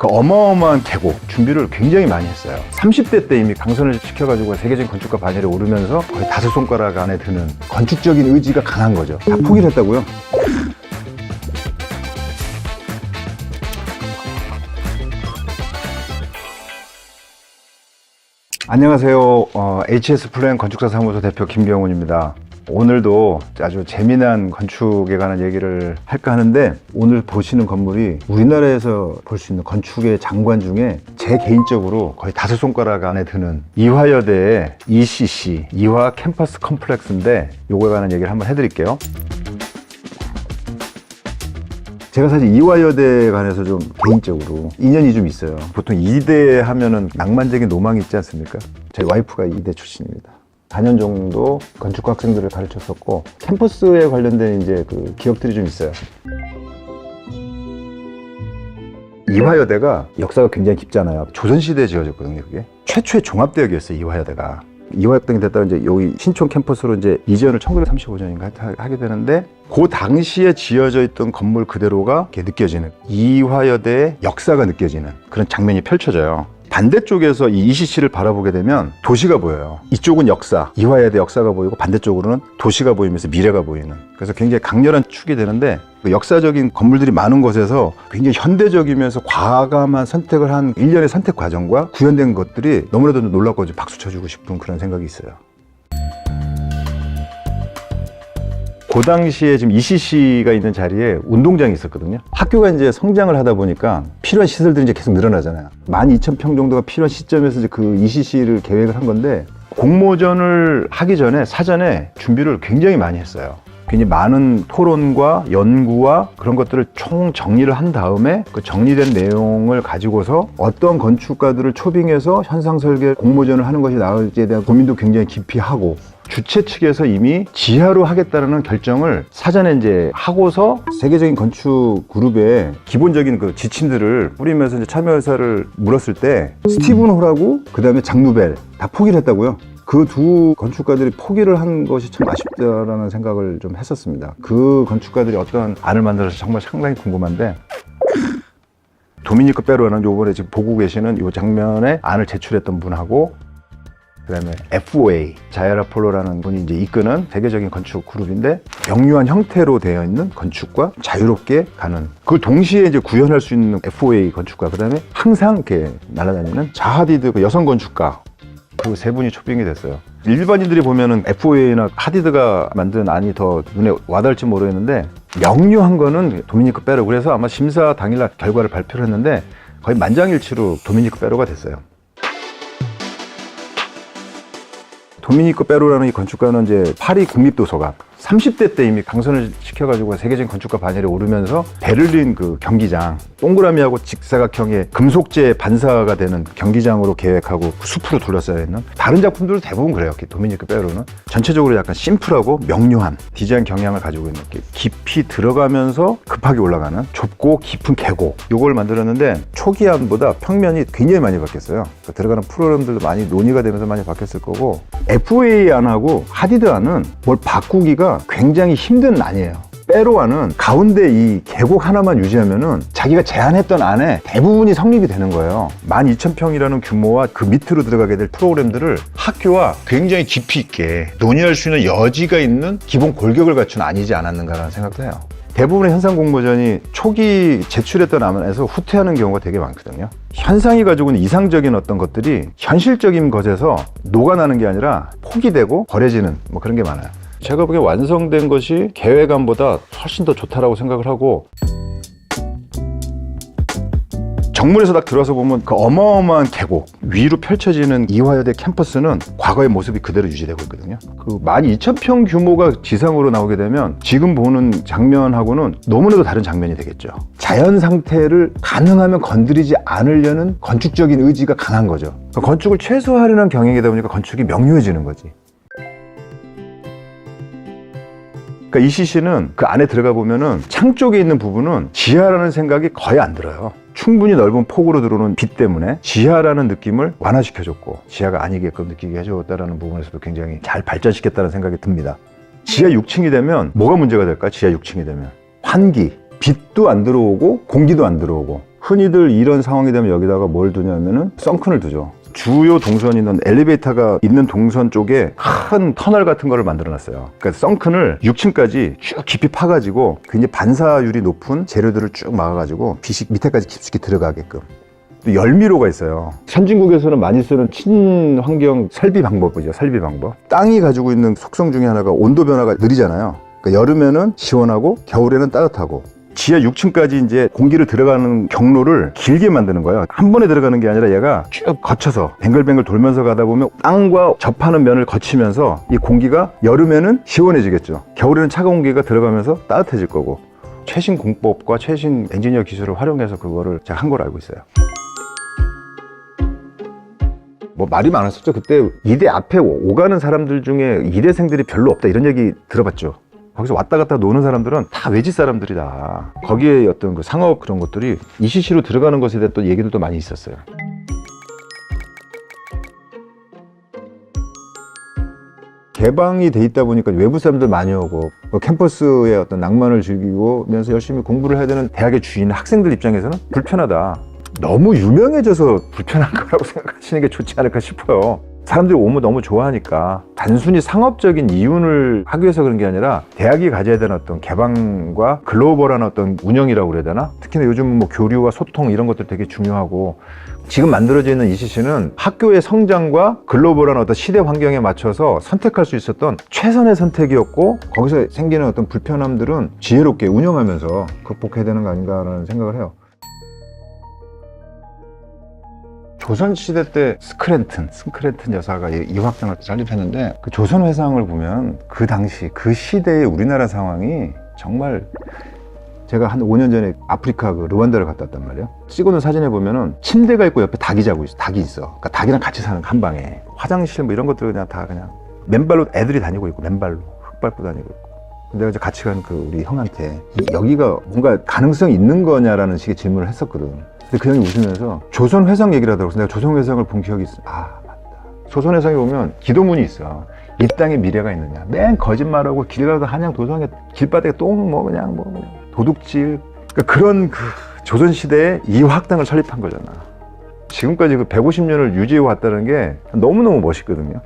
그 어마어마한 계곡 준비를 굉장히 많이 했어요. 30대 때 이미 강선을 시켜가지고 세계적인 건축가 반열에 오르면서 거의 5손가락 안에 드는 건축적인 의지가 강한 거죠. 다 포기를 했다고요? 안녕하세요. HS 플랜 건축사 사무소 대표 김병훈입니다. 오늘도 아주 재미난 건축에 관한 얘기를 할까 하는데, 오늘 보시는 건물이 우리나라에서 볼 수 있는 건축의 장관 중에 제 개인적으로 거의 5손가락 안에 드는 이화여대의 ECC, 이화 캠퍼스 컴플렉스인데, 요거에 관한 얘기를 한번 해드릴게요. 제가 사실 이화여대에 관해서 좀 개인적으로 인연이 좀 있어요. 보통 이대 하면은 낭만적인 로망이 있지 않습니까? 저희 와이프가 이대 출신입니다. 4년 정도 건축과 학생들을 가르쳤었고, 캠퍼스에 관련된 이제 그 기억들이 좀 있어요. 이화여대가 역사가 굉장히 깊잖아요. 조선시대에 지어졌거든요, 그게. 최초의 종합대학이었어요, 이화여대가. 이화여대가 됐다가 이제 여기 신촌 캠퍼스로 이제 이전을 1935년인가 하게 되는데, 그 당시에 지어져 있던 건물 그대로가 이렇게 느껴지는, 이화여대의 역사가 느껴지는 그런 장면이 펼쳐져요. 반대쪽에서 이 ECC를 바라보게 되면 도시가 보여요. 이쪽은 역사, 이화여대 역사가 보이고, 반대쪽으로는 도시가 보이면서 미래가 보이는, 그래서 굉장히 강렬한 축이 되는데, 그 역사적인 건물들이 많은 곳에서 굉장히 현대적이면서 과감한 선택을 한 일련의 선택 과정과 구현된 것들이 너무나도 놀랍고 박수 쳐주고 싶은 그런 생각이 있어요. 그 당시에 지금 ECC가 있는 자리에 운동장이 있었거든요. 학교가 이제 성장을 하다 보니까 필요한 시설들이 이제 계속 늘어나잖아요. 12,000평 정도가 필요한 시점에서 이제 그 ECC를 계획을 한 건데, 공모전을 하기 전에 사전에 준비를 굉장히 많이 했어요. 굉장히 많은 토론과 연구와 그런 것들을 총 정리를 한 다음에, 그 정리된 내용을 가지고서 어떤 건축가들을 초빙해서 현상 설계 공모전을 하는 것이 나을지에 대한 고민도 굉장히 깊이 하고, 주최 측에서 이미 지하로 하겠다는 결정을 사전에 이제 하고서 세계적인 건축 그룹에 기본적인 그 지침들을 뿌리면서 이제 참여 의사를 물었을 때, 스티븐 홀하고 그 다음에 장 누벨 다 포기를 했다고요. 그 두 건축가들이 포기를 한 것이 참 아쉽다라는 생각을 좀 했었습니다. 그 건축가들이 어떤 안을 만들어서 정말 상당히 궁금한데, 도미니크 페루라는 요번에 지금 보고 계시는 이 장면에 안을 제출했던 분하고, 그 다음에 FOA, 자이아라폴로라는 분이 이제 이끄는 세계적인 건축 그룹인데, 명료한 형태로 되어 있는 건축과 자유롭게 가는, 그걸 동시에 이제 구현할 수 있는 FOA 건축가, 그 다음에 항상 이렇게 날아다니는 자하디드 그 여성 건축가, 그 세 분이 초빙이 됐어요. 일반인들이 보면은 FOA나 하디드가 만든 안이 더 눈에 와닿을지 모르겠는데, 명료한 거는 도미니크 페루. 그래서 아마 심사 당일날 결과를 발표를 했는데 거의 만장일치로 도미니크 페루가 됐어요. 도미니크 페루라는 이 건축가는 이제 파리 국립도서관, 30대 때 이미 강선을 시켜가지고 세계적인 건축가 반열에 오르면서 베를린 그 경기장, 동그라미하고 직사각형의 금속재 반사가 되는 경기장으로 계획하고 그 숲으로 둘러싸여 있는, 다른 작품들도 대부분 그래요. 도미니크 페루는 전체적으로 약간 심플하고 명료한 디자인 경향을 가지고 있는, 깊이 들어가면서 급하게 올라가는 좁고 깊은 계곡, 요걸 만들었는데 초기 안보다 평면이 굉장히 많이 바뀌었어요. 들어가는 프로그램들도 많이 논의가 되면서 많이 바뀌었을 거고, FOA 안하고 하디드 안은 뭘 바꾸기가 굉장히 힘든 안이에요. 페루 안은 가운데 이 계곡 하나만 유지하면은 자기가 제안했던 안에 대부분이 성립이 되는 거예요. 12,000평이라는 규모와 그 밑으로 들어가게 될 프로그램들을 학교와 굉장히 깊이 있게 논의할 수 있는 여지가 있는 기본 골격을 갖춘 안이지 않았는가라는 생각도 해요. 대부분의 현상 공모전이 초기 제출했던 안에서 후퇴하는 경우가 되게 많거든요. 현상이 가지고 있는 이상적인 어떤 것들이 현실적인 것에서 녹아나는 게 아니라 포기되고 버려지는 뭐 그런 게 많아요. 제가 보기에 완성된 것이 계획안보다 훨씬 더 좋다라고 생각을 하고, 정문에서 딱 들어서 보면 그 어마어마한 계곡 위로 펼쳐지는 이화여대 캠퍼스는 과거의 모습이 그대로 유지되고 있거든요. 그 12,000평 규모가 지상으로 나오게 되면 지금 보는 장면하고는 너무나도 다른 장면이 되겠죠. 자연 상태를 가능하면 건드리지 않으려는 건축적인 의지가 강한 거죠. 그러니까 건축을 최소화하려는 경향이다 보니까 건축이 명료해지는 거지. 그러니까 ECC는 그 안에 들어가 보면은 창 쪽에 있는 부분은 지하라는 생각이 거의 안 들어요. 충분히 넓은 폭으로 들어오는 빛 때문에 지하라는 느낌을 완화시켜줬고, 지하가 아니게끔 느끼게 해줬다는 부분에서도 굉장히 잘 발전시켰다는 생각이 듭니다. 지하 6층이 되면 뭐가 문제가 될까? 지하 6층이 되면 환기, 빛도 안 들어오고 공기도 안 들어오고, 흔히들 이런 상황이 되면 여기다가 뭘 두냐면은 썬큰을 두죠. 주요 동선이 있는 엘리베이터가 있는 동선 쪽에 큰 터널 같은 거를 만들어 놨어요. 그러니까 썬큰을 6층까지 쭉 깊이 파가지고 굉장히 반사율이 높은 재료들을 쭉 막아가지고 빛이 밑에까지 깊숙이 들어가게끔. 또 열미로가 있어요. 선진국에서는 많이 쓰는 친환경 설비 방법이죠. 설비 방법. 땅이 가지고 있는 속성 중에 하나가 온도 변화가 느리잖아요. 그러니까 여름에는 시원하고 겨울에는 따뜻하고. 지하 6층까지 이제 공기를 들어가는 경로를 길게 만드는 거예요. 한 번에 들어가는 게 아니라 얘가 쭉 거쳐서 뱅글뱅글 돌면서 가다 보면 땅과 접하는 면을 거치면서 이 공기가 여름에는 시원해지겠죠. 겨울에는 차가운 공기가 들어가면서 따뜻해질 거고. 최신 공법과 최신 엔지니어 기술을 활용해서 그거를 제가 한 걸 알고 있어요. 뭐 말이 많았었죠. 그때 이대 앞에 오가는 사람들 중에 이대생들이 별로 없다 이런 얘기 들어봤죠. 거기서 왔다 갔다 노는 사람들은 다 외지 사람들이다. 거기에 어떤 그 상업 그런 것들이 ECC로 들어가는 것에 대한 또 얘기들도 많이 있었어요. 개방이 돼 있다 보니까 외부 사람들 많이 오고 캠퍼스의 어떤 낭만을 즐기고면서 열심히 공부를 해야 되는 대학의 주인 학생들 입장에서는 불편하다. 너무 유명해져서 불편한 거라고 생각하시는 게 좋지 않을까 싶어요. 사람들이 오면 너무 좋아하니까 단순히 상업적인 이윤을 하기 위해서 그런 게 아니라 대학이 가져야 되는 어떤 개방과 글로벌한 어떤 운영이라고 그래야 되나? 특히나 요즘 뭐 교류와 소통 이런 것들 되게 중요하고 지금 만들어져 있는 ECC는 학교의 성장과 글로벌한 어떤 시대 환경에 맞춰서 선택할 수 있었던 최선의 선택이었고 거기서 생기는 어떤 불편함들은 지혜롭게 운영하면서 극복해야 되는 거 아닌가라는 생각을 해요. 조선시대 때 스크랜튼 여사가 이 학장을 설립했는데 그 조선 회상을 보면 그 당시 그 시대의 우리나라 상황이 정말 제가 한 5년 전에 아프리카 그 르완다를 갔다 왔단 말이에요. 찍어놓은 사진에 보면은 침대가 있고 옆에 닭이 자고 있어. 닭이 있어. 그러니까 닭이랑 같이 사는 한 방에 화장실 뭐 이런 것들 그냥 다 그냥 맨발로 애들이 다니고 있고 맨발로 흙 밟고 다니고 있고. 내가 이제 같이 간 그 우리 형한테 여기가 뭔가 가능성이 있는 거냐라는 식의 질문을 했었거든. 근데 그 형이 웃으면서 조선회상 얘기를 하더라고. 그래서 내가 조선회상을 본 기억이 있어. 아 맞다. 조선회상에 보면 기도문이 있어. 이 땅에 미래가 있느냐. 맨 거짓말하고 길 가다 한양 도성에 길바닥에 똥 뭐 그냥 도둑질. 그러니까 그런 그 조선시대에 이 학당을 설립한 거잖아. 지금까지 그 150년을 유지해 왔다는 게 너무너무 멋있거든요.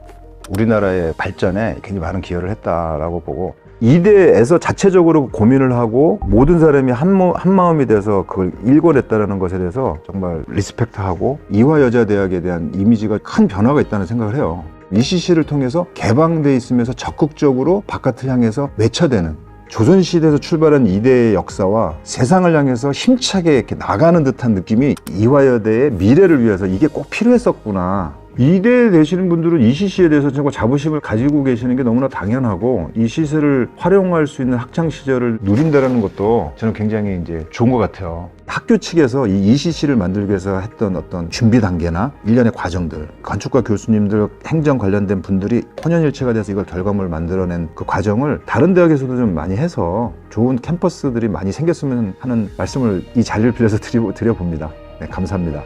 우리나라의 발전에 굉장히 많은 기여를 했다라고 보고 이대에서 자체적으로 고민을 하고 모든 사람이 한 마음이 돼서 그걸 일궈냈다는 것에 대해서 정말 리스펙트하고 이화여자대학에 대한 이미지가 큰 변화가 있다는 생각을 해요. ECC를 통해서 개방돼 있으면서 적극적으로 바깥을 향해서 외쳐대는 조선시대에서 출발한 이대의 역사와 세상을 향해서 힘차게 이렇게 나가는 듯한 느낌이 이화여대의 미래를 위해서 이게 꼭 필요했었구나. 이대 되시는 분들은 ECC에 대해서 정말 자부심을 가지고 계시는 게 너무나 당연하고 이 시설을 활용할 수 있는 학창 시절을 누린다는 것도 저는 굉장히 이제 좋은 것 같아요. 학교 측에서 이 ECC를 만들기 위해서 했던 어떤 준비 단계나 일련의 과정들, 건축가 교수님들, 행정 관련된 분들이 혼연일체가 돼서 이걸 결과물을 만들어낸 그 과정을 다른 대학에서도 좀 많이 해서 좋은 캠퍼스들이 많이 생겼으면 하는 말씀을 이 자리를 빌려서 드려봅니다. 네, 감사합니다.